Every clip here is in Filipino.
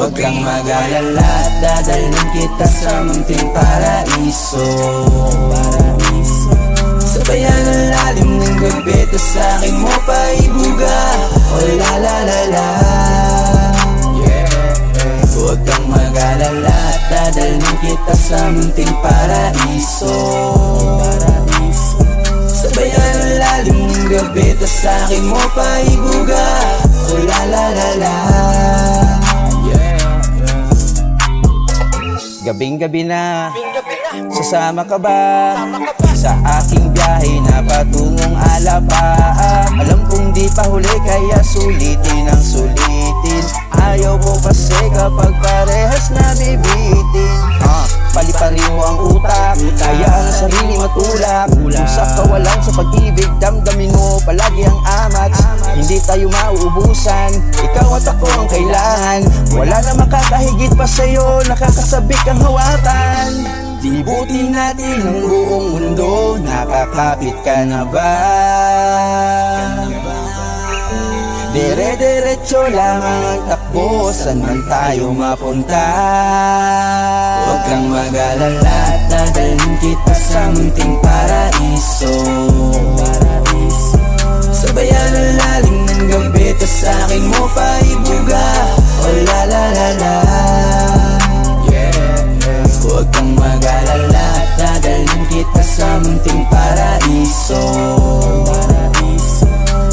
Huwag kang mag-alala, dadalhin kita sa munting paraiso. Sabayan ang lalim ng gabi, tas sa'kin mo paibuga. Oh la la la la, huwag kang mag-alala, dadalhin kita sa munting paraiso. Sabayan ang lalim ng gabi, tas sa'kin mo paibuga. Oh la la la la. Gabing-gabi na, sasama ka ba sa aking biyahe na patungong Alabang? Alam kong di pa huli kaya sulitin ang sulitin. Ayaw ko kasi kapag parehas na bibitin. Paliparin mo ang utak, kaya ang sarili matulak. Kung sa kawalan sa pag-ibig, damdamin mo palagi ang amats. Hindi tayo mauubusan, ikaw at ako ang kailangan. Wala na makakahigit pa sa'yo, nakakasabik ang hawatan. Libutin natin ang buong mundo, nakakapit ka na ba? Dire-diretso lamang ang takbo, saan man tayo mapunta. Huwag kang mag-alala, dadalhin kita sa munting paraiso. Sabayan ang lalim ng gabi, tas sa'kin mo paibuga. Oh la la la la, huwag kang mag-alala, dadalhin kita sa munting paraiso.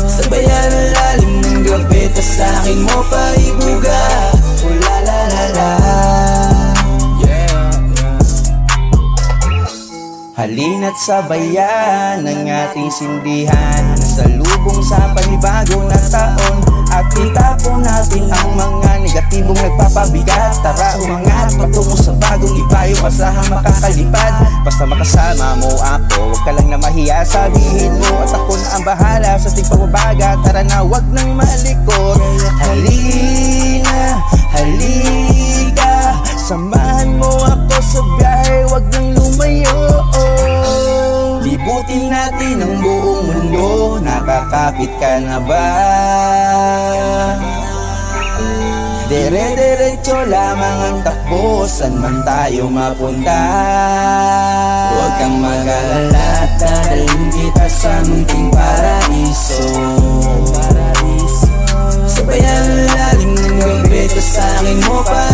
Sabayan ang lalim ng gabi, tas sa'kin mo paibuga. Oh la la la la, halina't sabayan ang ating sindihan sa lubong sa panibagong na taon. At itapon natin ang mga negatibong nagpapabigat. Tara umangat patungo sa bagong iba, yung masahang makakalipad. Basta makasama mo ako, huwag ka lang na mahiya. Sabihin mo at ako na ang bahala sa ating pagbabaga. Tara na, huwag nang malikot. Halina, halika, samahan mo ako sa biyahe, huwag nang lumayo. Libutin natin ang buong mundo, nakakapit ka na ba? Dire-diretso lamang ang takbo, saan man tayo mapunta. Huwag kang mag-alala, dadalhin kita sa munting paraiso. Sabayan ang lalim ng gabi, tas sa'kin mo pa